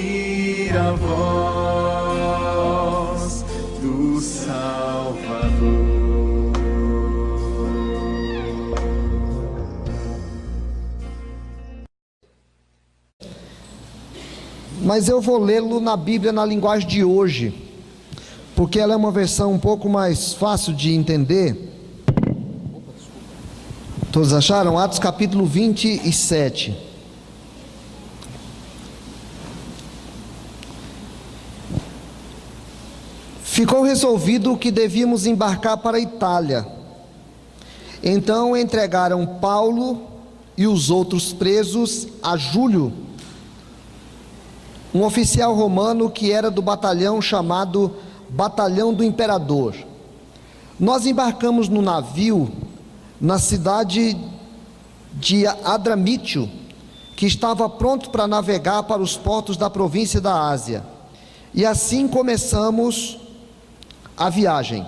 ouvir a voz do Salvador. Mas eu vou lê-lo na Bíblia na linguagem de hoje, porque ela é uma versão um pouco mais fácil de entender. Todos acharam? Atos capítulo 27. Ficou resolvido que devíamos embarcar para a Itália. Então entregaram Paulo e os outros presos a Júlio, um oficial romano que era do batalhão chamado Batalhão do Imperador. Nós embarcamos no navio na cidade de Adramítio, que estava pronto para navegar para os portos da província da Ásia. E assim começamos a viagem.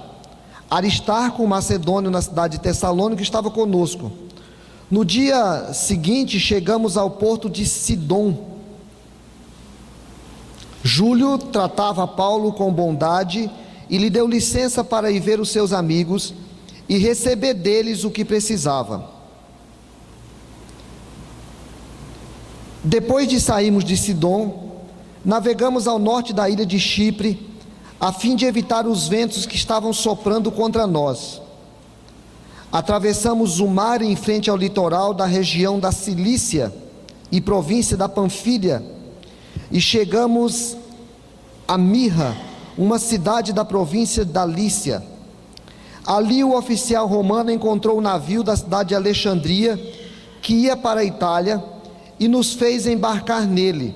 Aristarco, macedônio na cidade de Tessalônica, estava conosco. No dia seguinte chegamos ao porto de Sidom. Júlio tratava Paulo com bondade e lhe deu licença para ir ver os seus amigos e receber deles o que precisava. Depois de sairmos de Sidom, navegamos ao norte da ilha de Chipre, a fim de evitar os ventos que estavam soprando contra nós. Atravessamos o mar em frente ao litoral da região da Cilícia e província da Panfilha, e chegamos a Mirra, uma cidade da província da Lícia. Ali o oficial romano encontrou o navio da cidade de Alexandria, que ia para a Itália, e nos fez embarcar nele.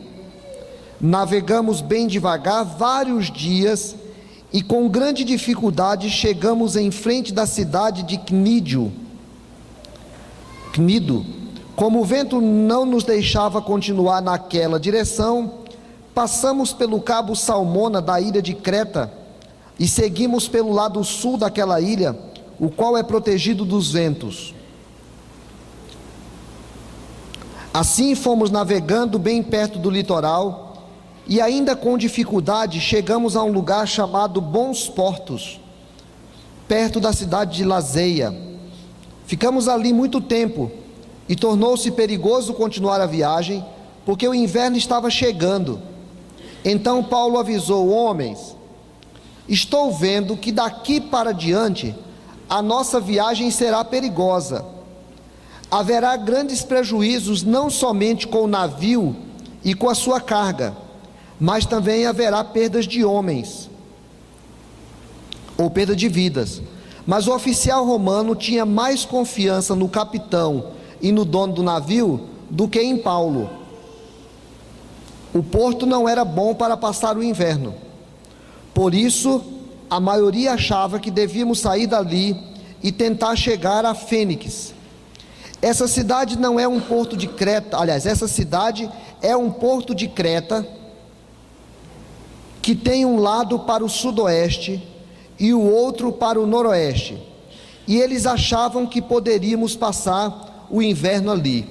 Navegamos bem devagar vários dias, e com grande dificuldade chegamos em frente da cidade de Cnido. Como o vento não nos deixava continuar naquela direção, passamos pelo cabo Salmona da ilha de Creta e seguimos pelo lado sul daquela ilha, o qual é protegido dos ventos. Assim fomos navegando bem perto do litoral e ainda com dificuldade chegamos a um lugar chamado Bons Portos, perto da cidade de Lazeia. Ficamos ali muito tempo e tornou-se perigoso continuar a viagem, porque o inverno estava chegando. Então Paulo avisou: homens, estou vendo que daqui para diante a nossa viagem será perigosa. Haverá grandes prejuízos não somente com o navio e com a sua carga, mas também haverá perdas de homens, ou perda de vidas. Mas o oficial romano tinha mais confiança no capitão e no dono do navio do que em Paulo. O porto não era bom para passar o inverno. Por isso, a maioria achava que devíamos sair dali e tentar chegar a Fênix. Essa cidade não é um porto de Creta, aliás, essa cidade é um porto de Creta que tem um lado para o sudoeste e o outro para o noroeste. E eles achavam que poderíamos passar o inverno ali.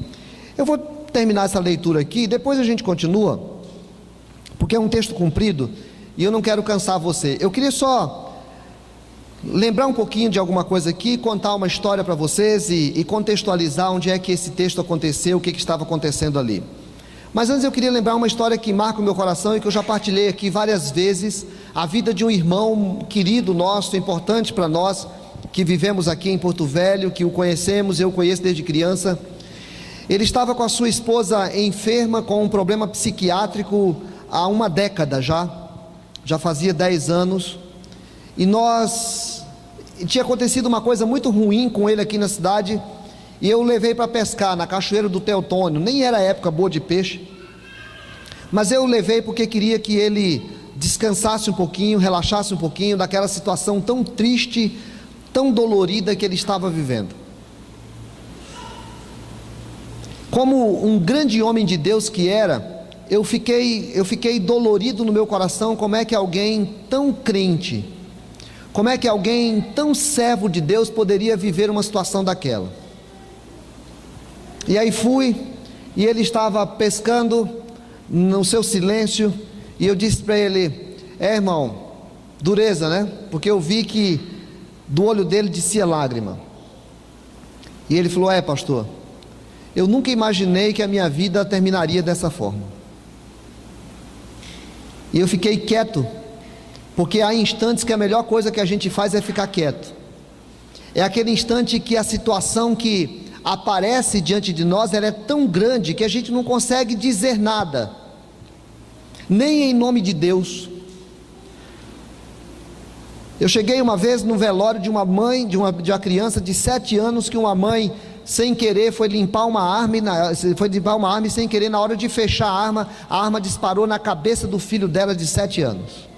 Eu vou terminar essa leitura aqui, depois a gente continua, porque é um texto comprido e eu não quero cansar você. Eu queria só lembrar um pouquinho de alguma coisa aqui, contar uma história para vocês e contextualizar onde é que esse texto aconteceu, o que estava acontecendo ali. Mas antes eu queria lembrar uma história que marca o meu coração e que eu já partilhei aqui várias vezes, a vida de um irmão querido nosso, importante para nós, que vivemos aqui em Porto Velho, que o conhecemos, eu conheço desde criança. Ele estava com a sua esposa enferma, com um problema psiquiátrico há uma década já fazia 10 anos, e tinha acontecido uma coisa muito ruim com ele aqui na cidade, e eu o levei para pescar na cachoeira do Teotônio. Nem era época boa de peixe, mas eu o levei porque queria que ele descansasse um pouquinho, relaxasse um pouquinho daquela situação tão triste, tão dolorida que ele estava vivendo. Como um grande homem de Deus que era, eu fiquei dolorido no meu coração. Como é que alguém tão crente, como é que alguém tão servo de Deus poderia viver uma situação daquela? E aí fui, e ele estava pescando no seu silêncio, e eu disse para ele: irmão, dureza, né? Porque eu vi que do olho dele descia lágrima. E ele falou: pastor, eu nunca imaginei que a minha vida terminaria dessa forma. E eu fiquei quieto, porque há instantes que a melhor coisa que a gente faz é ficar quieto. É aquele instante que a situação que aparece diante de nós, ela é tão grande que a gente não consegue dizer nada, nem em nome de Deus. Eu cheguei uma vez no velório de uma mãe, de uma criança de 7 anos, que uma mãe, sem querer, foi limpar uma arma, e sem querer, na hora de fechar a arma disparou na cabeça do filho dela de 7 anos.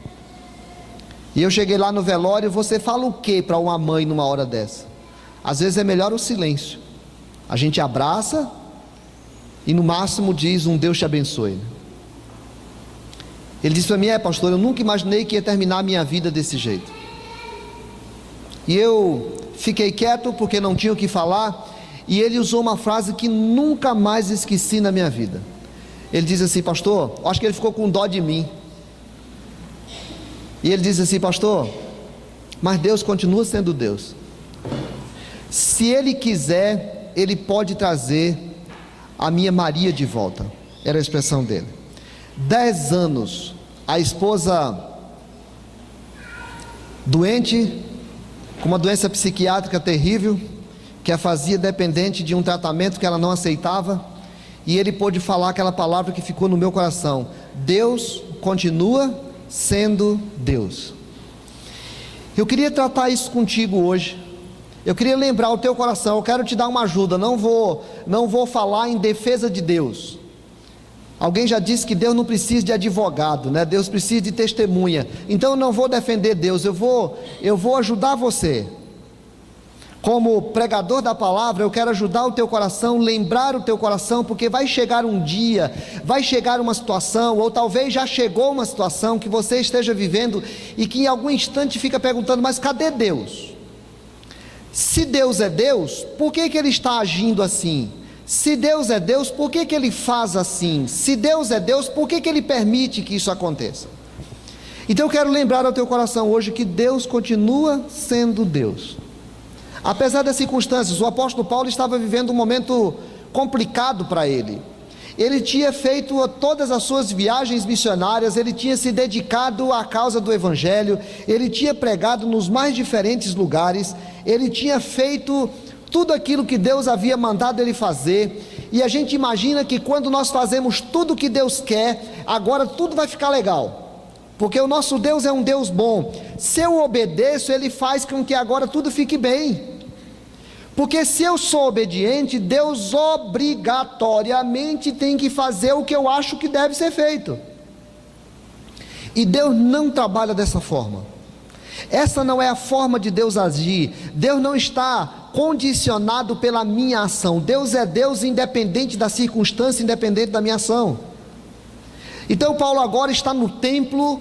E eu cheguei lá no velório. Você fala o que para uma mãe numa hora dessa? Às vezes é melhor o silêncio. A gente abraça e no máximo diz um Deus te abençoe. Ele disse para mim: pastor, eu nunca imaginei que ia terminar a minha vida desse jeito. E eu fiquei quieto porque não tinha o que falar. E ele usou uma frase que nunca mais esqueci na minha vida. Ele disse assim: pastor, acho que ele ficou com dó de mim. E ele disse assim: pastor, mas Deus continua sendo Deus. Se Ele quiser, Ele pode trazer a minha Maria de volta. Era a expressão dele. 10 anos, a esposa doente, com uma doença psiquiátrica terrível, que a fazia dependente de um tratamento que ela não aceitava. E ele pôde falar aquela palavra que ficou no meu coração: Deus continua sendo Deus. Eu queria tratar isso contigo hoje. Eu queria lembrar o teu coração. Eu quero te dar uma ajuda. Não vou falar em defesa de Deus. Alguém já disse que Deus não precisa de advogado, né? Deus precisa de testemunha. Então eu não vou defender Deus. Eu vou ajudar você. Como pregador da palavra, eu quero ajudar o teu coração, lembrar o teu coração, porque vai chegar um dia, vai chegar uma situação, ou talvez já chegou uma situação que você esteja vivendo e que em algum instante fica perguntando: mas cadê Deus? Se Deus é Deus, por que Ele está agindo assim? Se Deus é Deus, por que Ele faz assim? Se Deus é Deus, por que Ele permite que isso aconteça? Então eu quero lembrar ao teu coração hoje que Deus continua sendo Deus. Apesar das circunstâncias, o apóstolo Paulo estava vivendo um momento complicado para ele. Ele tinha feito todas as suas viagens missionárias, ele tinha se dedicado à causa do evangelho, ele tinha pregado nos mais diferentes lugares, ele tinha feito tudo aquilo que Deus havia mandado ele fazer. E a gente imagina que quando nós fazemos tudo o que Deus quer, agora tudo vai ficar legal, porque o nosso Deus é um Deus bom. Se eu obedeço, Ele faz com que agora tudo fique bem. Porque se eu sou obediente, Deus obrigatoriamente tem que fazer o que eu acho que deve ser feito. E Deus não trabalha dessa forma. Essa não é a forma de Deus agir. Deus não está condicionado pela minha ação. Deus é Deus independente da circunstância, independente da minha ação. Então Paulo agora está no templo,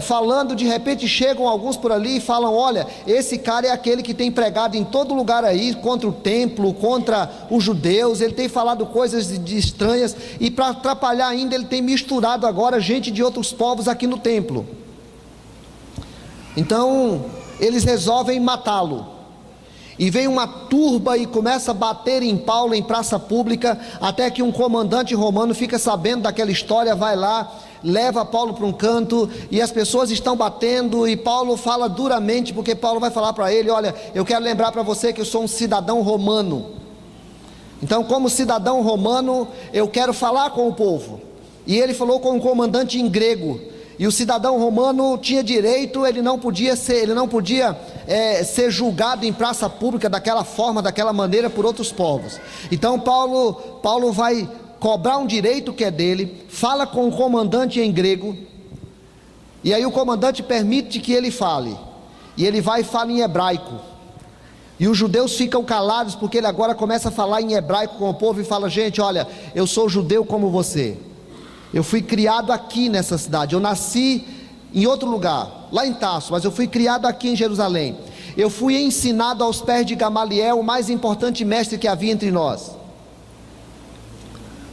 falando. De repente chegam alguns por ali e falam: olha, esse cara é aquele que tem pregado em todo lugar aí, contra o templo, contra os judeus, ele tem falado coisas estranhas, e para atrapalhar ainda, ele tem misturado agora gente de outros povos aqui no templo. Então eles resolvem matá-lo. E vem uma turba e começa a bater em Paulo em praça pública, até que um comandante romano fica sabendo daquela história, vai lá, leva Paulo para um canto, e as pessoas estão batendo, e Paulo fala duramente, porque Paulo vai falar para ele: olha, eu quero lembrar para você que eu sou um cidadão romano. Então, como cidadão romano, eu quero falar com o povo. E ele falou com o comandante em grego. E o cidadão romano tinha direito, ele não podia ser julgado em praça pública daquela forma, daquela maneira, por outros povos. Então Paulo vai cobrar um direito que é dele, fala com o comandante em grego, e aí o comandante permite que ele fale, e ele vai e fala em hebraico. E os judeus ficam calados, porque ele agora começa a falar em hebraico com o povo e fala: gente, olha, eu sou judeu como você. Eu fui criado aqui nessa cidade, eu nasci em outro lugar, lá em Tarso, mas eu fui criado aqui em Jerusalém. Eu fui ensinado aos pés de Gamaliel, o mais importante mestre que havia entre nós.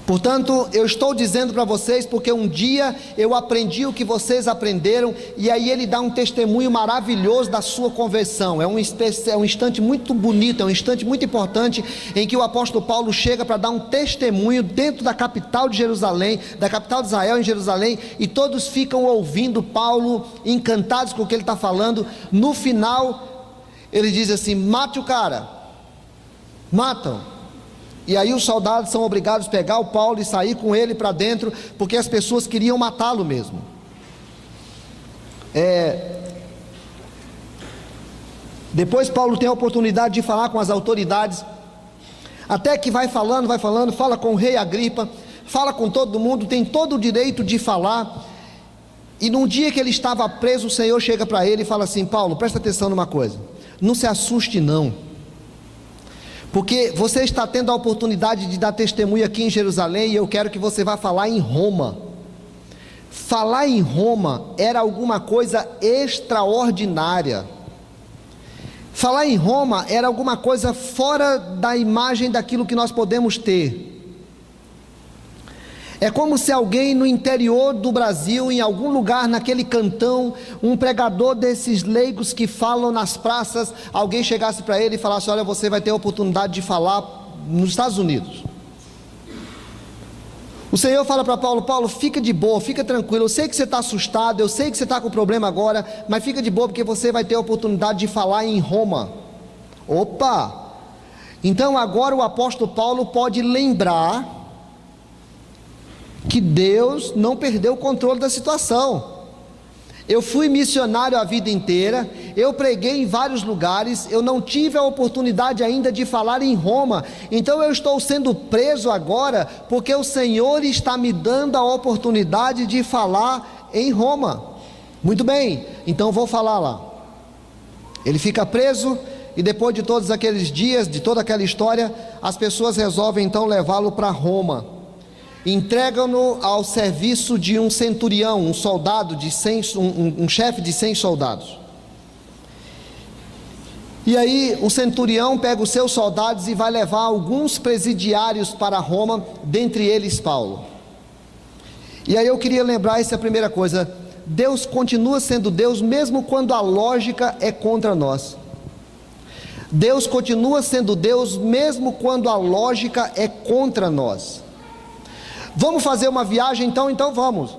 Portanto, eu estou dizendo para vocês porque um dia eu aprendi o que vocês aprenderam, e aí ele dá um testemunho maravilhoso da sua conversão. É um instante muito bonito, é um instante muito importante em que o apóstolo Paulo chega para dar um testemunho dentro da capital de Jerusalém, da capital de Israel em Jerusalém, e todos ficam ouvindo Paulo, encantados com o que ele está falando. No final, ele diz assim: mate o cara, matam. E aí os soldados são obrigados a pegar o Paulo e sair com ele para dentro, porque as pessoas queriam matá-lo mesmo. Depois Paulo tem a oportunidade de falar com as autoridades, até que vai falando, fala com o rei Agripa, fala com todo mundo, tem todo o direito de falar. E num dia que ele estava preso, o Senhor chega para ele e fala assim: Paulo, presta atenção numa coisa, não se assuste não, porque você está tendo a oportunidade de dar testemunho aqui em Jerusalém, e eu quero que você vá falar em Roma. Falar em Roma era alguma coisa extraordinária. Falar em Roma era alguma coisa fora da imagem daquilo que nós podemos ter. É como se alguém no interior do Brasil, em algum lugar naquele cantão, um pregador desses leigos que falam nas praças, alguém chegasse para ele e falasse: olha, você vai ter a oportunidade de falar nos Estados Unidos. O Senhor fala para Paulo: Paulo, fica de boa, fica tranquilo, eu sei que você está assustado, eu sei que você está com problema agora, mas fica de boa, porque você vai ter a oportunidade de falar em Roma. Opa! Então agora o apóstolo Paulo pode lembrar que Deus não perdeu o controle da situação. Eu fui missionário a vida inteira, eu preguei em vários lugares, eu não tive a oportunidade ainda de falar em Roma, então eu estou sendo preso agora, porque o Senhor está me dando a oportunidade de falar em Roma. Muito bem, então vou falar lá. Ele fica preso, e depois de todos aqueles dias, de toda aquela história, as pessoas resolvem então levá-lo para Roma. Entregam-no ao serviço de um centurião, um soldado de 100, um chefe de 100 soldados. E aí o centurião pega os seus soldados e vai levar alguns presidiários para Roma, dentre eles Paulo. E aí eu queria lembrar essa primeira coisa: Deus continua sendo Deus mesmo quando a lógica é contra nós. Deus continua sendo Deus mesmo quando a lógica é contra nós. Vamos fazer uma viagem então? Então vamos.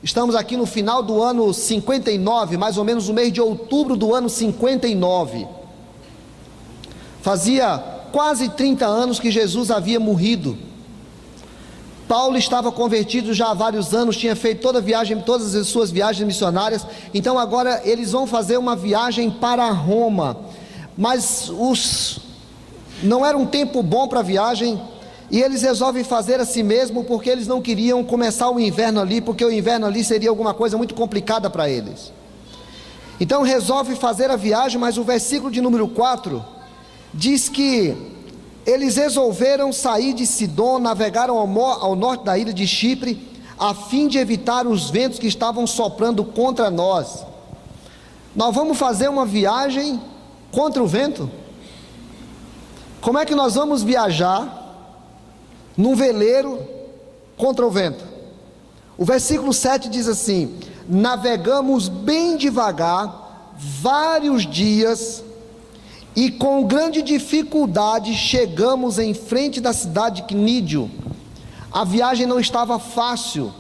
Estamos aqui no final do ano 59, mais ou menos no mês de outubro do ano 59. Fazia quase 30 anos que Jesus havia morrido. Paulo estava convertido já há vários anos, tinha feito todas as suas viagens missionárias. Então agora eles vão fazer uma viagem para Roma. Mas não era um tempo bom para a viagem, e eles resolvem fazer a si mesmo, porque eles não queriam começar o inverno ali, porque o inverno ali seria alguma coisa muito complicada para eles. Então resolve fazer a viagem, mas o versículo de número 4 diz que eles resolveram sair de Sidom, navegaram ao norte da ilha de Chipre, a fim de evitar os ventos que estavam soprando contra nós. Nós vamos fazer uma viagem contra o vento? Como é que nós vamos viajar num veleiro contra o vento? O versículo 7 diz assim: navegamos bem devagar, vários dias, e com grande dificuldade chegamos em frente da cidade de Cnídio. A viagem não estava fácil.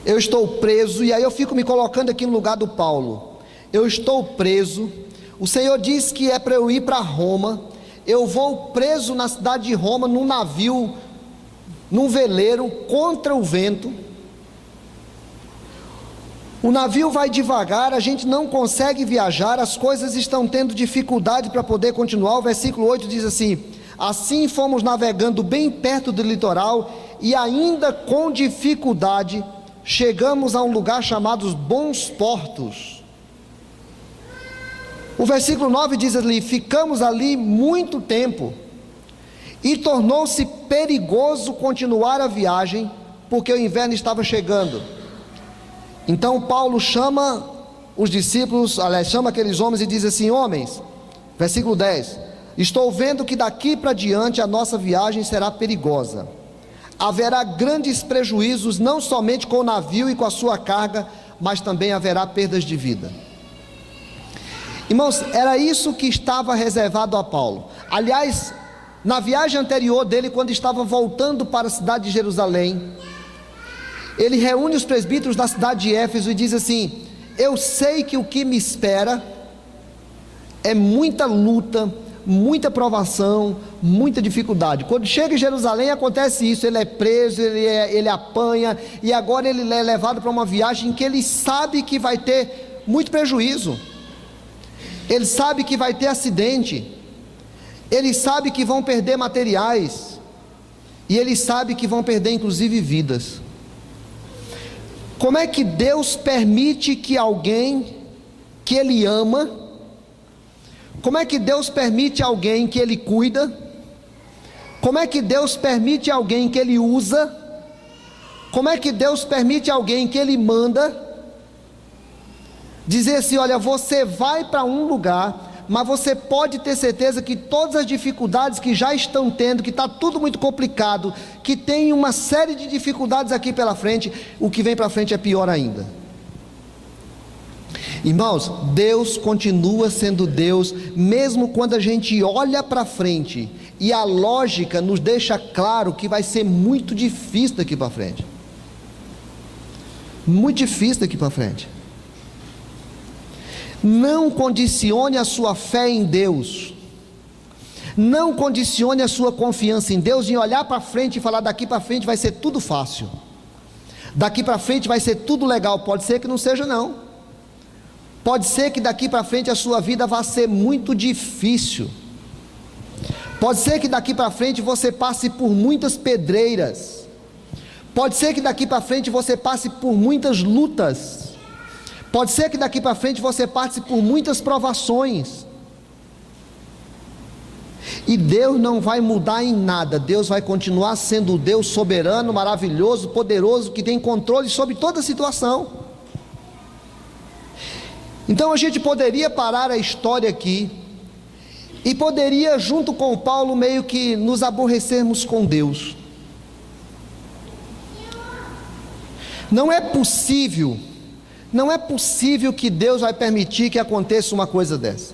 Eu estou preso, e aí eu fico me colocando aqui no lugar do Paulo. Eu estou preso, o Senhor diz que é para eu ir para Roma. Eu vou preso na cidade de Roma, num navio, num veleiro, contra o vento. O navio vai devagar, a gente não consegue viajar, as coisas estão tendo dificuldade para poder continuar. O versículo 8 diz assim: assim fomos navegando bem perto do litoral, e ainda com dificuldade chegamos a um lugar chamado Bons Portos. O versículo 9 diz ali: ficamos ali muito tempo, e tornou-se perigoso continuar a viagem, porque o inverno estava chegando. Então Paulo chama os discípulos, chama aqueles homens e diz assim: homens, versículo 10, estou vendo que daqui para diante a nossa viagem será perigosa. Haverá grandes prejuízos, não somente com o navio e com a sua carga, mas também haverá perdas de vida. Irmãos, era isso que estava reservado a Paulo. Aliás, na viagem anterior dele, quando estava voltando para a cidade de Jerusalém, ele reúne os presbíteros da cidade de Éfeso e diz assim: eu sei que o que me espera é muita luta, muita provação, muita dificuldade. Quando chega em Jerusalém acontece isso, ele é preso, ele apanha, e agora ele é levado para uma viagem em que ele sabe que vai ter muito prejuízo, ele sabe que vai ter acidente, ele sabe que vão perder materiais, e ele sabe que vão perder inclusive vidas. Como é que Deus permite que alguém que Ele ama, como é que Deus permite alguém que Ele cuida, como é que Deus permite alguém que Ele usa, como é que Deus permite alguém que Ele manda, dizer assim: olha, você vai para um lugar, mas você pode ter certeza que todas as dificuldades que já estão tendo, que está tudo muito complicado, que tem uma série de dificuldades aqui pela frente, o que vem para frente é pior ainda. Irmãos, Deus continua sendo Deus, mesmo quando a gente olha para frente, e a lógica nos deixa claro que vai ser muito difícil daqui para frente. Muito difícil daqui para frente. Não condicione a sua fé em Deus, não condicione a sua confiança em Deus em olhar para frente e falar: daqui para frente vai ser tudo fácil, daqui para frente vai ser tudo legal. Pode ser que não seja, não. Pode ser que daqui para frente a sua vida vá ser muito difícil, pode ser que daqui para frente você passe por muitas pedreiras, pode ser que daqui para frente você passe por muitas lutas, pode ser que daqui para frente você passe por muitas provações, e Deus não vai mudar em nada. Deus vai continuar sendo o Deus soberano, maravilhoso, poderoso, que tem controle sobre toda a situação. Então a gente poderia parar a história aqui, e poderia, junto com Paulo, meio que nos aborrecermos com Deus. Não é possível que Deus vai permitir que aconteça uma coisa dessa.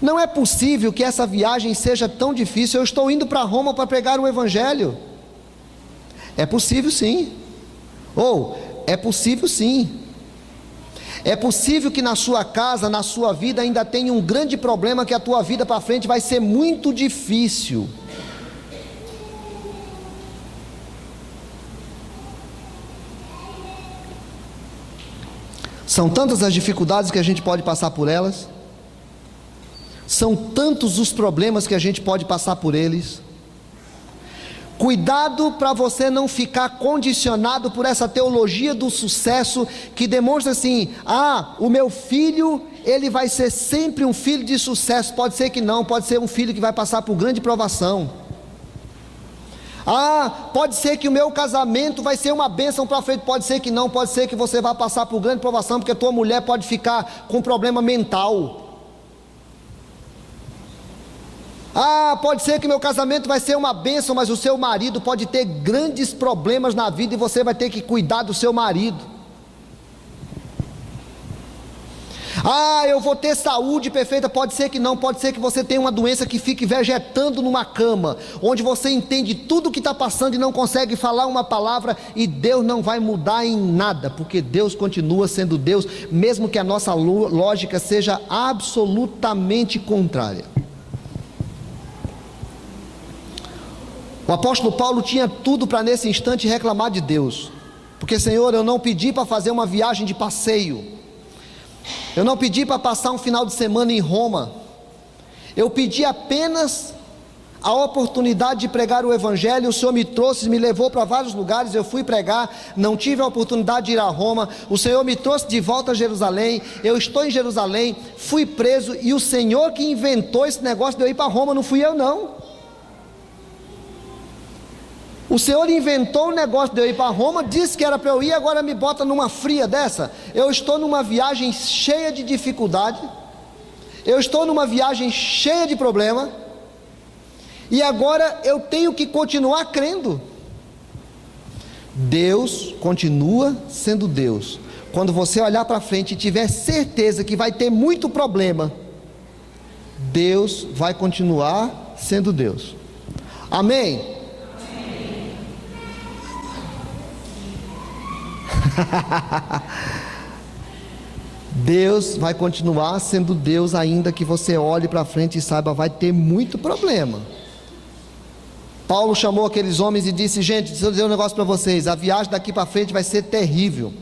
Não é possível que essa viagem seja tão difícil. Eu estou indo para Roma para pregar o Evangelho. É possível sim. É possível sim. É possível que na sua casa, na sua vida, ainda tenha um grande problema, que a tua vida para frente vai ser muito difícil. São tantas as dificuldades que a gente pode passar por elas, são tantos os problemas que a gente pode passar por eles. Cuidado para você não ficar condicionado por essa teologia do sucesso, que demonstra assim: o meu filho, ele vai ser sempre um filho de sucesso. Pode ser que não, pode ser um filho que vai passar por grande provação. Pode ser que o meu casamento vai ser uma bênção para frente. Pode ser que não, pode ser que você vá passar por grande provação, porque a tua mulher pode ficar com problema mental. Pode ser que meu casamento vai ser uma bênção, mas o seu marido pode ter grandes problemas na vida, e você vai ter que cuidar do seu marido. Eu vou ter saúde perfeita. Pode ser que não, pode ser que você tenha uma doença que fique vegetando numa cama, onde você entende tudo o que está passando e não consegue falar uma palavra, e Deus não vai mudar em nada, porque Deus continua sendo Deus, mesmo que a nossa lógica seja absolutamente contrária. O apóstolo Paulo tinha tudo para nesse instante reclamar de Deus, porque: Senhor, eu não pedi para fazer uma viagem de passeio, eu não pedi para passar um final de semana em Roma, eu pedi apenas a oportunidade de pregar o Evangelho. O Senhor me trouxe, me levou para vários lugares, eu fui pregar, não tive a oportunidade de ir a Roma. O Senhor me trouxe de volta a Jerusalém, eu estou em Jerusalém, fui preso, e o Senhor que inventou esse negócio de eu ir para Roma, não fui eu não. O Senhor inventou o negócio de eu ir para Roma, disse que era para eu ir, agora me bota numa fria dessa. Eu estou numa viagem cheia de dificuldade, Eu estou numa viagem cheia de problema, e agora eu tenho que continuar crendo. Deus continua sendo Deus. Quando você olhar para frente e tiver certeza que vai ter muito problema, Deus vai continuar sendo Deus. Amém? Amém. Deus vai continuar sendo Deus, ainda que você olhe para frente e saiba, vai ter muito problema. Paulo chamou aqueles homens e disse: gente, deixa eu dizer um negócio para vocês, a viagem daqui para frente vai ser terrível.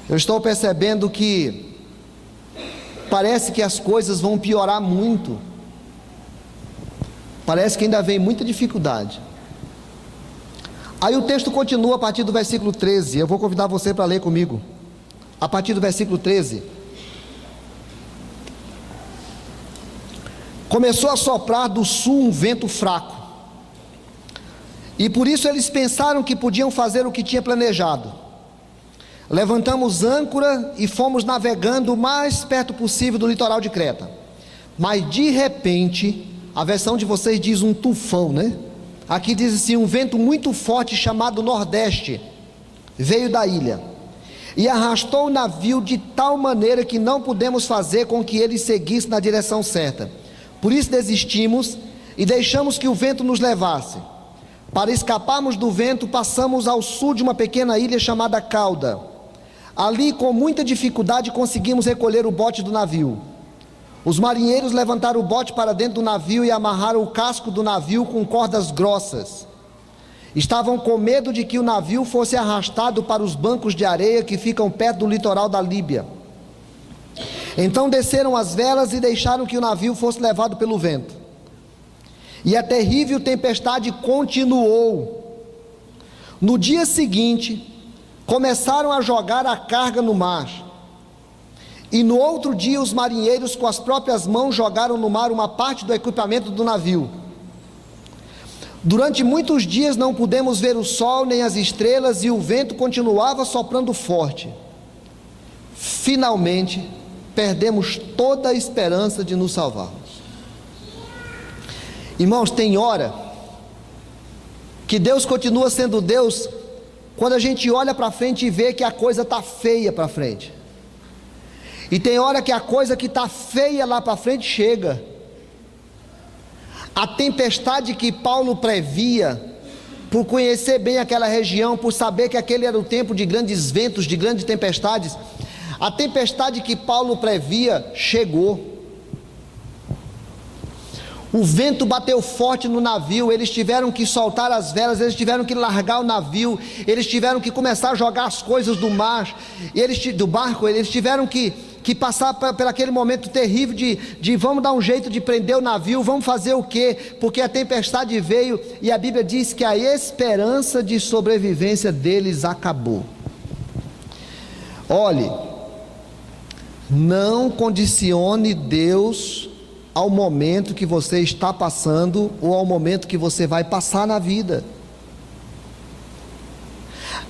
Eu estou percebendo que parece que as coisas vão piorar muito. Parece que ainda vem muita dificuldade. Aí o texto continua a partir do versículo 13. Eu vou convidar você para ler comigo. A partir do versículo 13. Começou a soprar do sul um vento fraco, e por isso eles pensaram que podiam fazer o que tinha planejado. Levantamos âncora e fomos navegando o mais perto possível do litoral de Creta. Mas de repente, a versão de vocês diz um tufão, né? Aqui diz assim: um vento muito forte chamado Nordeste veio da ilha e arrastou o navio de tal maneira que não pudemos fazer com que ele seguisse na direção certa. Por isso desistimos e deixamos que o vento nos levasse. Para escaparmos do vento, passamos ao sul de uma pequena ilha chamada Cauda. Ali, com muita dificuldade, conseguimos recolher o bote do navio. Os marinheiros levantaram o bote para dentro do navio e amarraram o casco do navio com cordas grossas. Estavam com medo de que o navio fosse arrastado para os bancos de areia que ficam perto do litoral da Líbia. Então desceram as velas e deixaram que o navio fosse levado pelo vento. E a terrível tempestade continuou. No dia seguinte, começaram a jogar a carga no mar. E no outro dia, os marinheiros com as próprias mãos jogaram no mar uma parte do equipamento do navio. Durante muitos dias não pudemos ver o sol nem as estrelas, e o vento continuava soprando forte. Finalmente, perdemos toda a esperança de nos salvarmos. Irmãos, tem hora que Deus continua sendo Deus quando a gente olha para frente e vê que a coisa está feia para frente. E tem hora que a coisa que está feia lá para frente chega. A tempestade que Paulo previa, por conhecer bem aquela região, por saber que aquele era o tempo de grandes ventos, de grandes tempestades, a tempestade que Paulo previa chegou. O vento bateu forte no navio, eles tiveram que soltar as velas, eles tiveram que largar o navio, eles tiveram que começar a jogar as coisas do mar, do barco, eles tiveram que passar por aquele momento terrível de vamos dar um jeito de prender o navio, vamos fazer o quê? Porque a tempestade veio, e a Bíblia diz que a esperança de sobrevivência deles acabou. Olhe, não condicione Deus ao momento que você está passando, ou ao momento que você vai passar na vida.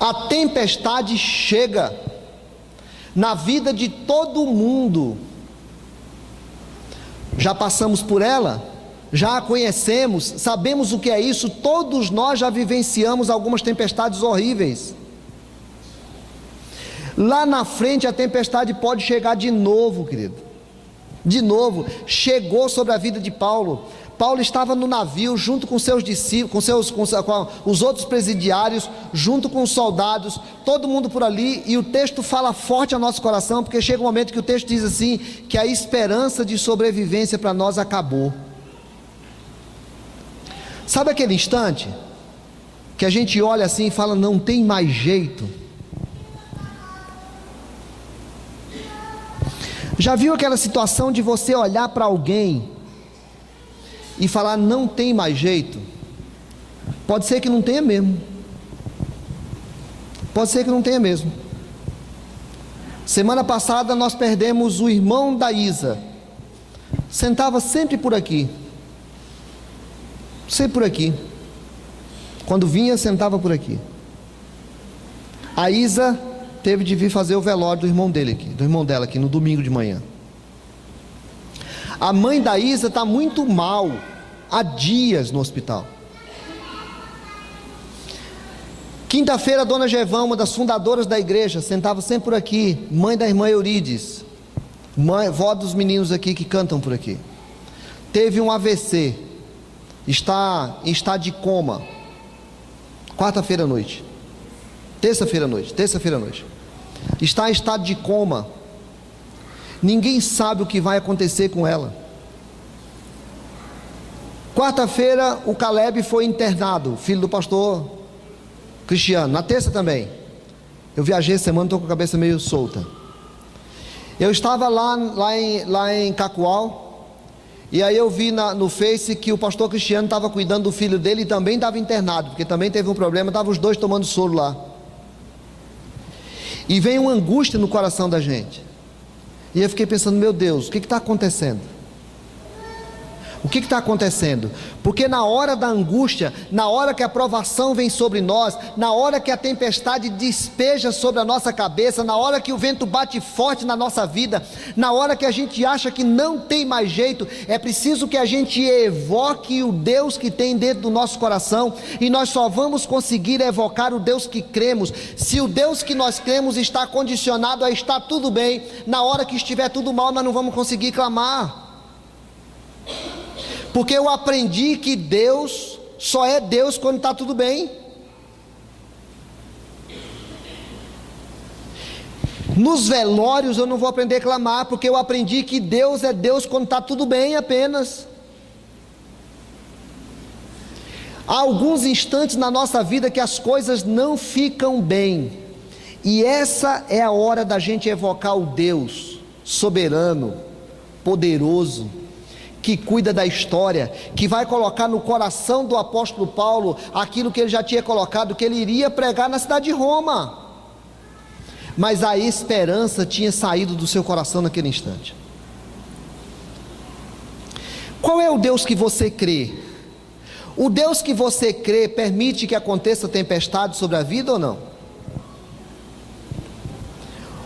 A tempestade chega na vida de todo mundo. Já passamos por ela, já a conhecemos, sabemos o que é isso. Todos nós já vivenciamos algumas tempestades horríveis. Lá na frente a tempestade pode chegar de novo, querido. De novo, chegou sobre a vida de Paulo. Paulo estava no navio junto com seus discípulos, com os outros presidiários, junto com os soldados, todo mundo por ali, e o texto fala forte ao nosso coração, porque chega um momento que o texto diz assim, que a esperança de sobrevivência para nós acabou. Sabe aquele instante que a gente olha assim e fala, não tem mais jeito? Já viu aquela situação de você olhar para alguém e falar, não tem mais jeito? Pode ser que não tenha mesmo. Pode ser que não tenha mesmo. Semana passada nós perdemos o irmão da Isa. Sentava sempre por aqui. Sempre por aqui. Quando vinha, sentava por aqui. A Isa teve de vir fazer o velório do irmão dela aqui no domingo de manhã. A mãe da Isa está muito mal, há dias no hospital. Quinta-feira, a dona Gevã, uma das fundadoras da igreja, sentava sempre por aqui, mãe da irmã Eurides, vó dos meninos aqui que cantam por aqui. Teve um AVC, está em estado de coma. Quarta-feira à noite, terça-feira à noite, está em estado de coma. Ninguém sabe o que vai acontecer com ela. Quarta-feira o Caleb foi internado, filho do pastor Cristiano. Na terça também. Eu viajei essa semana, estou com a cabeça meio solta. Eu estava lá em Cacoal, e aí eu vi no Face que o pastor Cristiano estava cuidando do filho dele e também estava internado, porque também teve um problema, estavam os dois tomando soro lá. E vem uma angústia no coração da gente. E eu fiquei pensando, meu Deus, o que está acontecendo? O que está acontecendo? Porque na hora da angústia, na hora que a provação vem sobre nós, na hora que a tempestade despeja sobre a nossa cabeça, na hora que o vento bate forte na nossa vida, na hora que a gente acha que não tem mais jeito, é preciso que a gente evoque o Deus que tem dentro do nosso coração, e nós só vamos conseguir evocar o Deus que cremos, se o Deus que nós cremos está condicionado a estar tudo bem. Na hora que estiver tudo mal, nós não vamos conseguir clamar. Porque eu aprendi que Deus só é Deus quando está tudo bem. Nos velórios eu não vou aprender a clamar, porque eu aprendi que Deus é Deus quando está tudo bem apenas. Há alguns instantes na nossa vida que as coisas não ficam bem, e essa é a hora da gente evocar o Deus soberano, poderoso, que cuida da história, que vai colocar no coração do apóstolo Paulo aquilo que ele já tinha colocado, que ele iria pregar na cidade de Roma. Mas a esperança tinha saído do seu coração naquele instante. Qual é o Deus que você crê? O Deus que você crê permite que aconteça tempestade sobre a vida ou não?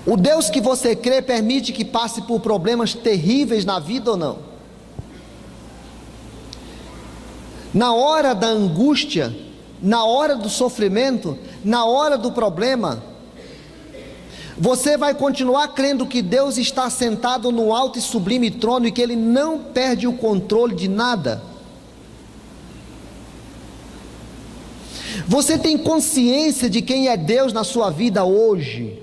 O Deus que você crê permite que passe por problemas terríveis na vida ou não? Na hora da angústia, na hora do sofrimento, na hora do problema, você vai continuar crendo que Deus está sentado no alto e sublime trono e que Ele não perde o controle de nada? Você tem consciência de quem é Deus na sua vida hoje?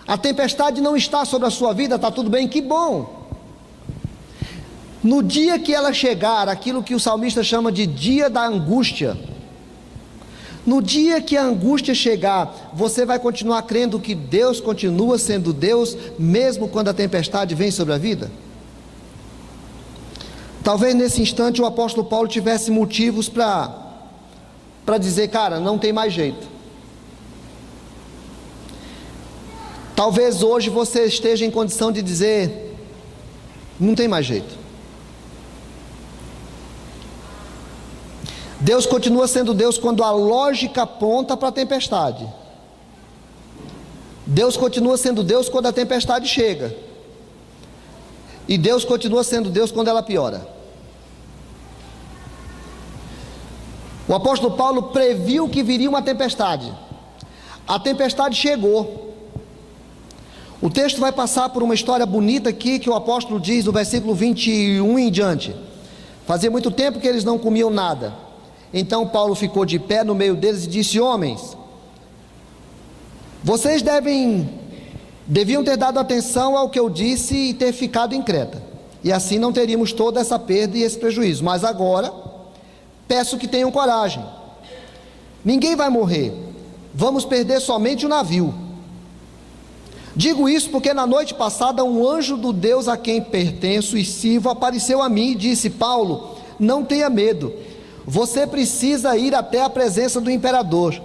A tempestade não está sobre a sua vida, está tudo bem, que bom. No dia que ela chegar, aquilo que o salmista chama de dia da angústia, no dia que a angústia chegar, você vai continuar crendo que Deus continua sendo Deus, mesmo quando a tempestade vem sobre a vida? Talvez nesse instante o apóstolo Paulo tivesse motivos para dizer, cara, não tem mais jeito. Talvez hoje você esteja em condição de dizer, não tem mais jeito. Deus continua sendo Deus quando a lógica aponta para a tempestade. Deus continua sendo Deus quando a tempestade chega. E Deus continua sendo Deus quando ela piora. O apóstolo Paulo previu que viria uma tempestade. A tempestade chegou. O texto vai passar por uma história bonita aqui, que o apóstolo diz no versículo 21 em diante. Fazia muito tempo que eles não comiam nada. Então Paulo ficou de pé no meio deles e disse: homens, vocês deviam ter dado atenção ao que eu disse e ter ficado em Creta, e assim não teríamos toda essa perda e esse prejuízo. Mas agora peço que tenham coragem. Ninguém vai morrer, vamos perder somente o navio. Digo isso porque na noite passada um anjo do Deus a quem pertenço e sirvo apareceu a mim e disse: Paulo, não tenha medo, você precisa ir até a presença do imperador,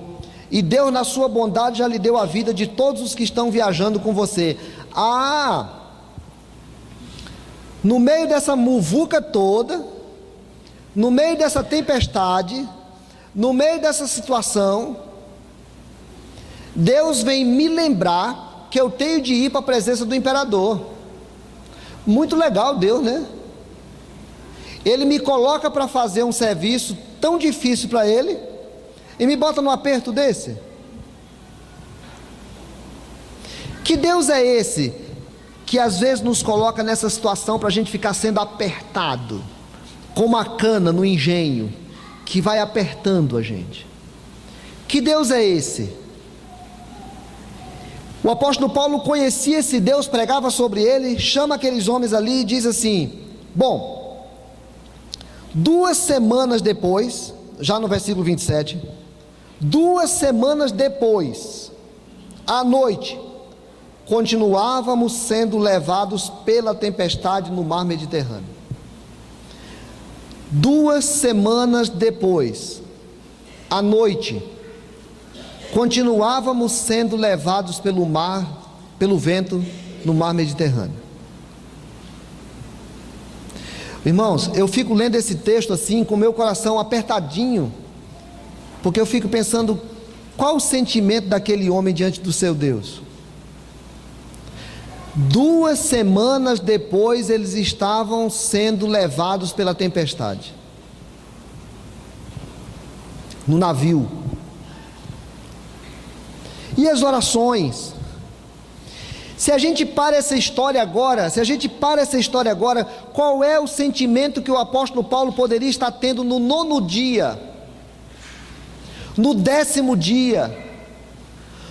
e Deus na sua bondade já lhe deu a vida de todos os que estão viajando com você. No meio dessa muvuca toda, no meio dessa tempestade, no meio dessa situação, Deus vem me lembrar que eu tenho de ir para a presença do imperador. Muito legal Deus, né? Ele me coloca para fazer um serviço tão difícil para Ele e me bota num aperto desse. Que Deus é esse que às vezes nos coloca nessa situação para a gente ficar sendo apertado, com uma cana no engenho, que vai apertando a gente? Que Deus é esse? O apóstolo Paulo conhecia esse Deus, pregava sobre ele, chama aqueles homens ali e diz assim: bom, 2 semanas depois, já no versículo 27, 2 semanas depois, à noite, continuávamos sendo levados pela tempestade no mar Mediterrâneo. 2 semanas depois, à noite, continuávamos sendo levados pelo mar, pelo vento, no mar Mediterrâneo. Irmãos, eu fico lendo esse texto assim, com o meu coração apertadinho, porque eu fico pensando, qual o sentimento daquele homem diante do seu Deus? 2 semanas depois, eles estavam sendo levados pela tempestade, no navio. E as orações? Se a gente para essa história agora, qual é o sentimento que o apóstolo Paulo poderia estar tendo no 9º dia, no 10º dia,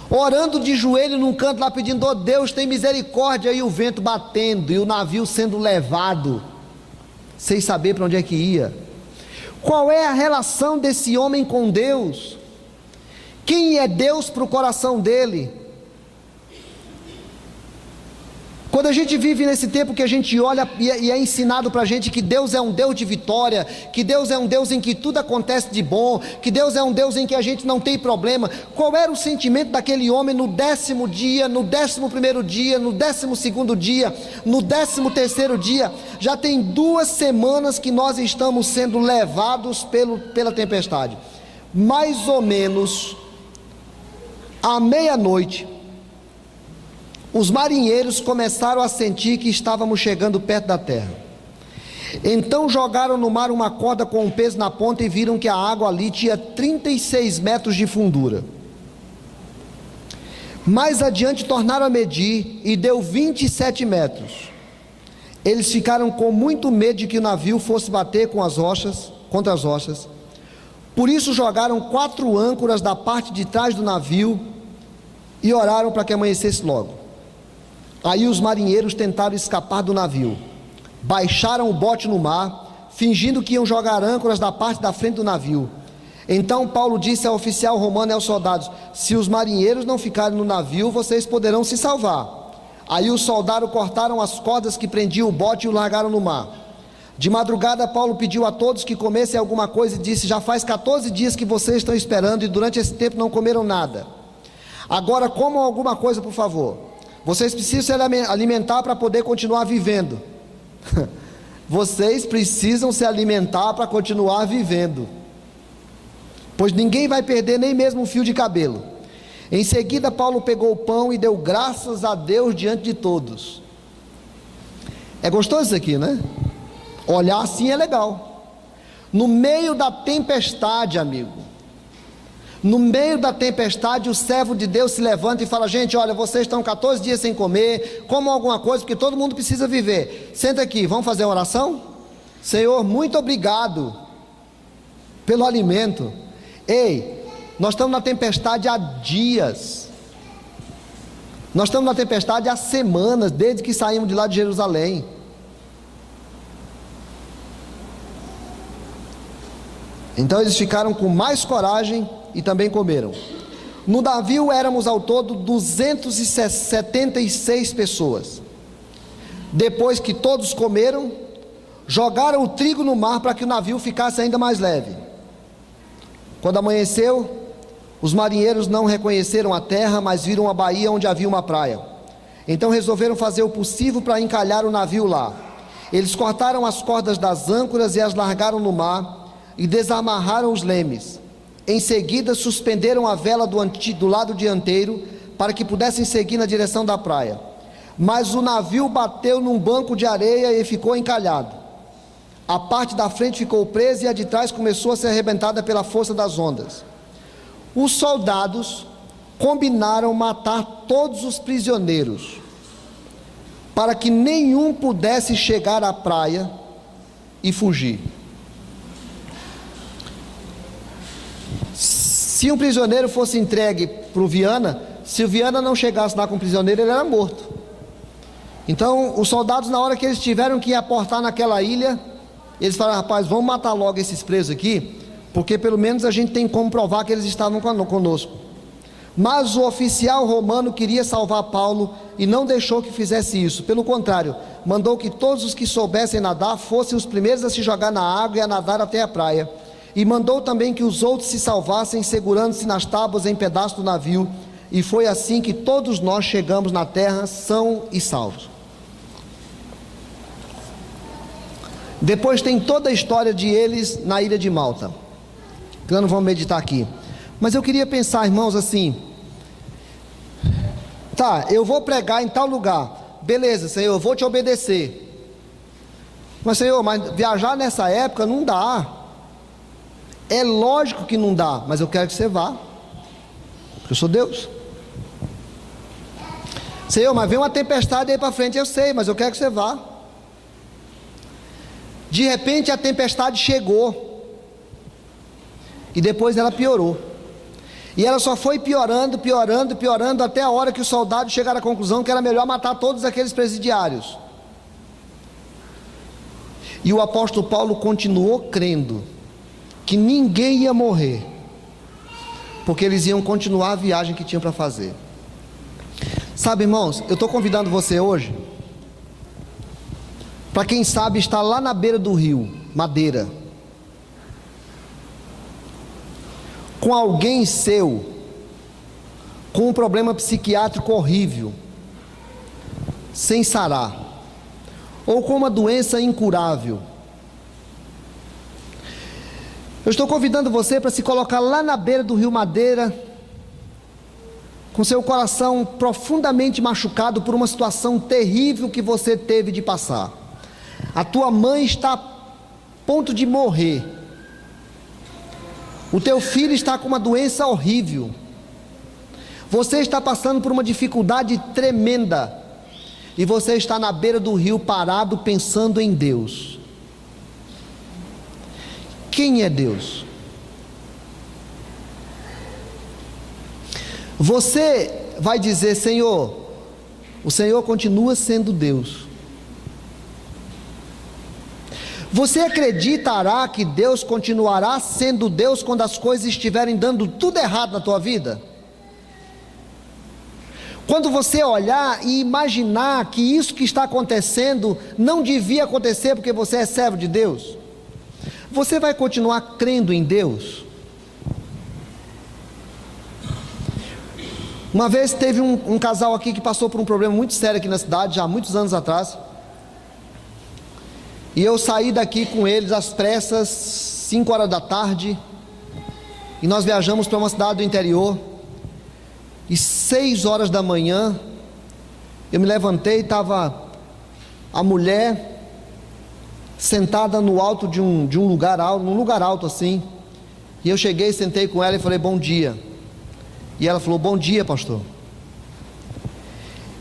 orando de joelho num canto lá, pedindo: ó Deus, tem misericórdia, e o vento batendo, e o navio sendo levado, sem saber para onde é que ia? Qual é a relação desse homem com Deus? Quem é Deus para o coração dele? Quando a gente vive nesse tempo que a gente olha e é ensinado para a gente que Deus é um Deus de vitória, que Deus é um Deus em que tudo acontece de bom, que Deus é um Deus em que a gente não tem problema, qual era o sentimento daquele homem no 10º dia, no 11º dia, no 12º dia, no 13º dia? Já tem 2 semanas que nós estamos sendo levados pela tempestade. Mais ou menos à meia-noite, os marinheiros começaram a sentir que estávamos chegando perto da terra. Então jogaram no mar uma corda com um peso na ponta e viram que a água ali tinha 36 metros de fundura. Mais adiante tornaram a medir e deu 27 metros. Eles ficaram com muito medo de que o navio fosse bater contra as rochas. Por isso jogaram 4 âncoras da parte de trás do navio e oraram para que amanhecesse logo. Aí os marinheiros tentaram escapar do navio, baixaram o bote no mar, fingindo que iam jogar âncoras da parte da frente do navio. Então Paulo disse ao oficial romano e aos soldados: se os marinheiros não ficarem no navio, vocês poderão se salvar. Aí os soldados cortaram as cordas que prendiam o bote e o largaram no mar. De madrugada Paulo pediu a todos que comessem alguma coisa e disse: já faz 14 dias que vocês estão esperando e durante esse tempo não comeram nada. Agora comam alguma coisa, por favor. Vocês precisam se alimentar para poder continuar vivendo. Vocês precisam se alimentar para continuar vivendo, pois ninguém vai perder nem mesmo um fio de cabelo. Em seguida Paulo pegou o pão e deu graças a Deus diante de todos. É gostoso isso aqui, né? Olhar assim é legal. No meio da tempestade, amigo, no meio da tempestade, o servo de Deus se levanta e fala: gente, olha, vocês estão 14 dias sem comer, comam alguma coisa, porque todo mundo precisa viver. Senta aqui, vamos fazer uma oração? Senhor, muito obrigado pelo alimento. Ei, nós estamos na tempestade há dias, nós estamos na tempestade há semanas, desde que saímos de lá de Jerusalém. Então eles ficaram com mais coragem e também comeram. No navio éramos ao todo 276 pessoas. Depois que todos comeram, jogaram o trigo no mar para que o navio ficasse ainda mais leve. Quando amanheceu, os marinheiros não reconheceram a terra, mas viram a baía onde havia uma praia. Então resolveram fazer o possível para encalhar o navio lá. Eles cortaram as cordas das âncoras e as largaram no mar e desamarraram os lemes. Em seguida suspenderam a vela do lado dianteiro para que pudessem seguir na direção da praia. mas o navio bateu num banco de areia e ficou encalhado. A parte da frente ficou presa e a de trás começou a ser arrebentada pela força das ondas. Os soldados combinaram matar todos os prisioneiros, para que nenhum pudesse chegar à praia e fugir. Se um prisioneiro fosse entregue para o Viana, se o Viana não chegasse lá com o prisioneiro, ele era morto. Então, os soldados, na hora que eles tiveram que aportar naquela ilha, eles falaram: rapaz, vamos matar logo esses presos aqui, porque pelo menos a gente tem como provar que eles estavam conosco. Mas o oficial romano queria salvar Paulo e não deixou que fizesse isso. Pelo contrário, mandou que todos os que soubessem nadar fossem os primeiros a se jogar na água e a nadar até a praia. E mandou também que os outros se salvassem, segurando-se nas tábuas em pedaços do navio. E foi assim que todos nós chegamos na terra são e salvos. Depois tem toda a história de eles na ilha de Malta, que nós não vamos meditar aqui. Mas eu queria pensar, irmãos, assim: tá, eu vou pregar em tal lugar, beleza, Senhor, eu vou te obedecer. Mas, Senhor, mas viajar nessa época não dá. É lógico que não dá, mas eu quero que você vá, porque eu sou Deus. Senhor, mas vem uma tempestade aí para frente, eu sei, mas eu quero que você vá. De repente a tempestade chegou, e depois ela piorou, e ela só foi piorando, piorando, piorando, até a hora que os soldados chegaram à conclusão que era melhor matar todos aqueles presidiários. E o apóstolo Paulo continuou crendo que ninguém ia morrer, porque eles iam continuar a viagem que tinham para fazer. Sabe, irmãos, eu estou convidando você hoje para, quem sabe, estar lá na beira do rio Madeira, com alguém seu com um problema psiquiátrico horrível, sem sarar, ou com uma doença incurável. Eu estou convidando você para se colocar lá na beira do rio Madeira, com seu coração profundamente machucado por uma situação terrível que você teve de passar. A tua mãe está a ponto de morrer, o teu filho está com uma doença horrível, você está passando por uma dificuldade tremenda, e você está na beira do rio parado pensando em Deus. Quem é Deus? Você vai dizer: Senhor, o Senhor continua sendo Deus. Você acreditará que Deus continuará sendo Deus quando as coisas estiverem dando tudo errado na tua vida? Quando você olhar e imaginar que isso que está acontecendo não devia acontecer porque você é servo de Deus, você vai continuar crendo em Deus? Uma vez teve um casal aqui que passou por um problema muito sério aqui na cidade, já há muitos anos atrás, e eu saí daqui com eles às pressas, 5 horas da tarde, e nós viajamos para uma cidade do interior, e 6 horas da manhã, eu me levantei e estava a mulher sentada no alto de um lugar alto, num lugar alto assim, e eu cheguei, sentei com ela e falei: bom dia. E ela falou: bom dia, pastor.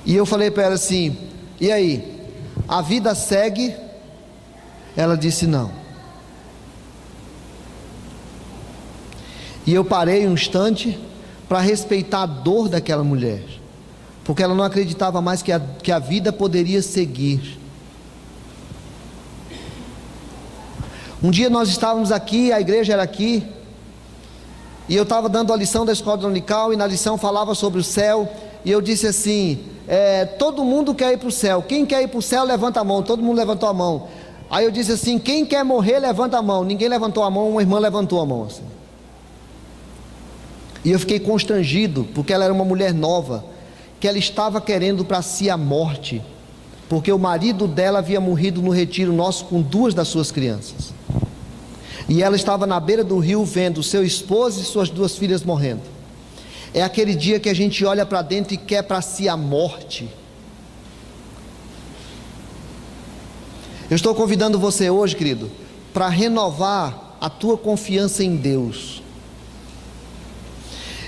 E eu falei para ela assim: e aí, a vida segue? Ela disse: não. E eu parei um instante para respeitar a dor daquela mulher, porque ela não acreditava mais que a vida poderia seguir. Um dia nós estávamos aqui, a igreja era aqui, e eu estava dando a lição da escola dominical, e na lição falava sobre o céu, e eu disse assim: todo mundo quer ir para o céu, quem quer ir para o céu levanta a mão. Todo mundo levantou a mão. Aí eu disse assim: quem quer morrer levanta a mão. Ninguém levantou a mão, uma irmã levantou a mão assim. E eu fiquei constrangido, porque ela era uma mulher nova, que ela estava querendo para si a morte, porque o marido dela havia morrido no retiro nosso com 2 das suas crianças, e ela estava na beira do rio vendo seu esposo e suas 2 filhas morrendo. É aquele dia que a gente olha para dentro e quer para si a morte. Eu estou convidando você hoje, querido, para renovar a tua confiança em Deus.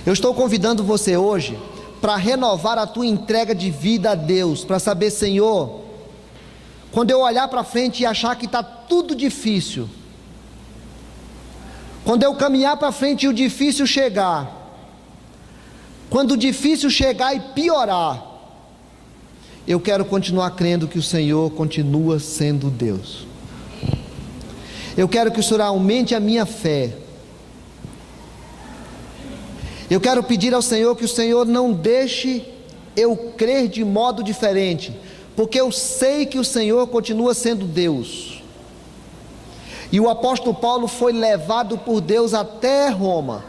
Eu estou convidando você hoje para renovar a tua entrega de vida a Deus, para saber, Senhor, quando eu olhar para frente e achar que está tudo difícil, quando eu caminhar para frente e o difícil chegar, quando o difícil chegar e piorar, eu quero continuar crendo que o Senhor continua sendo Deus. Eu quero que o Senhor aumente a minha fé. Eu quero pedir ao Senhor que o Senhor não deixe eu crer de modo diferente, porque eu sei que o Senhor continua sendo Deus. E o apóstolo Paulo foi levado por Deus até Roma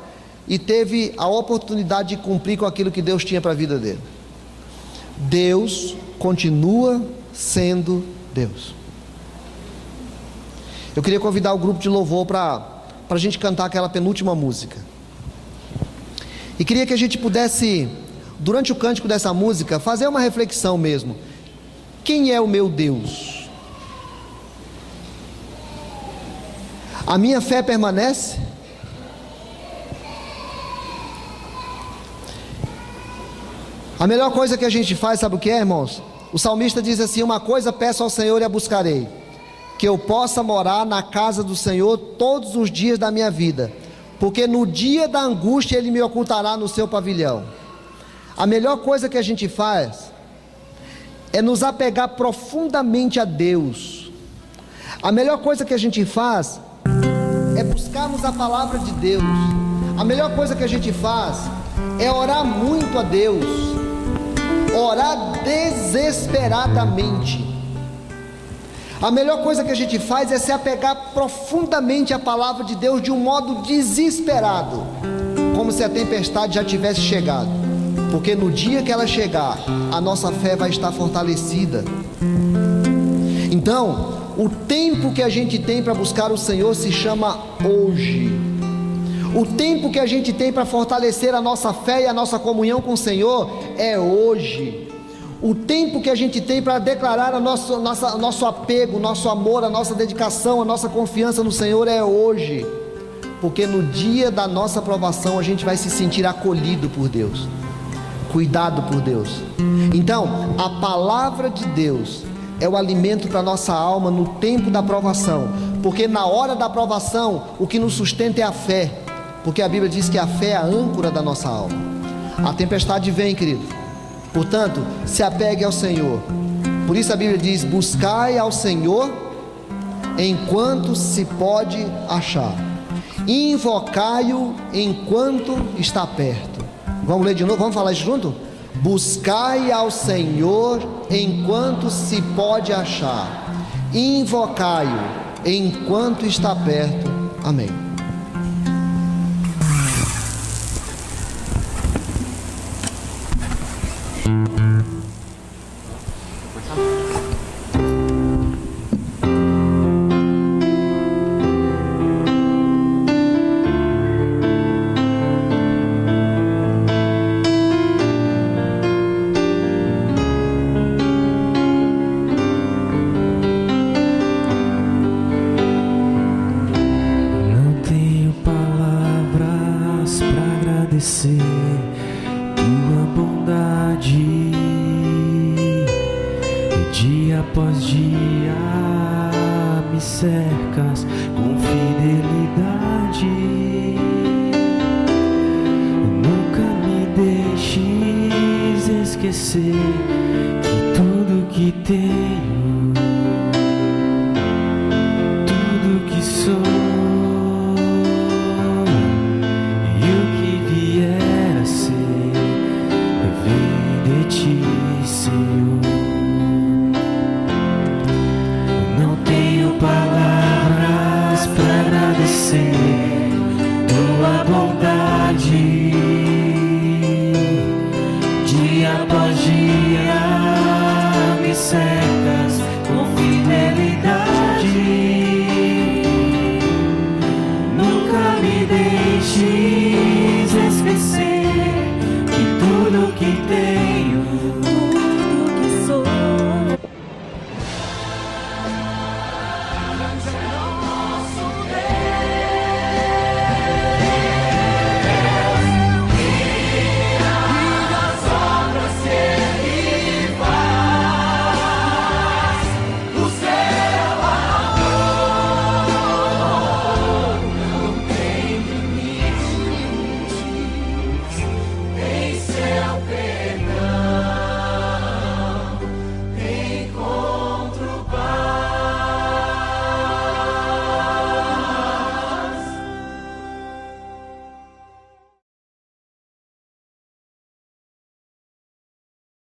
e teve a oportunidade de cumprir com aquilo que Deus tinha para a vida dele. Deus continua sendo Deus. Eu queria convidar o grupo de louvor para a gente cantar aquela penúltima música. E queria que a gente pudesse, durante o cântico dessa música, fazer uma reflexão mesmo. Quem é o meu Deus? A minha fé permanece? A melhor coisa que a gente faz, sabe o que é, irmãos? O salmista diz assim: uma coisa peço ao Senhor e a buscarei, que eu possa morar na casa do Senhor todos os dias da minha vida, porque no dia da angústia Ele me ocultará no seu pavilhão. A melhor coisa que a gente faz é nos apegar profundamente a Deus. A melhor coisa que a gente faz é buscarmos a palavra de Deus. A melhor coisa que a gente faz é orar muito a Deus, orar desesperadamente. A melhor coisa que a gente faz é se apegar profundamente à palavra de Deus de um modo desesperado, como se a tempestade já tivesse chegado, porque no dia que ela chegar, a nossa fé vai estar fortalecida. Então, o tempo que a gente tem para buscar o Senhor se chama hoje. O tempo que a gente tem para fortalecer a nossa fé e a nossa comunhão com o Senhor é hoje. O tempo que a gente tem para declarar nosso apego, nosso amor, a nossa dedicação, a nossa confiança no Senhor é hoje. Porque no dia da nossa provação a gente vai se sentir acolhido por Deus, cuidado por Deus. Então, a palavra de Deus é o alimento para a nossa alma no tempo da provação. Porque na hora da provação, o que nos sustenta é a fé. Porque a Bíblia diz que a fé é a âncora da nossa alma. A tempestade vem, querido, portanto, se apegue ao Senhor. Por isso a Bíblia diz: buscai ao Senhor enquanto se pode achar, invocai-o enquanto está perto. Vamos ler de novo, vamos falar isso junto? Buscai ao Senhor enquanto se pode achar, invocai-o enquanto está perto. Amém. Tua bondade, dia após dia me cercas com fidelidade. Nunca me deixes esquecer que tudo que tenho, tudo que sou, Senhor. Não tenho palavras para agradecer tua bondade. Dia após dia me cercas com fidelidade. Nunca me deixes esquecer que tudo que tenho,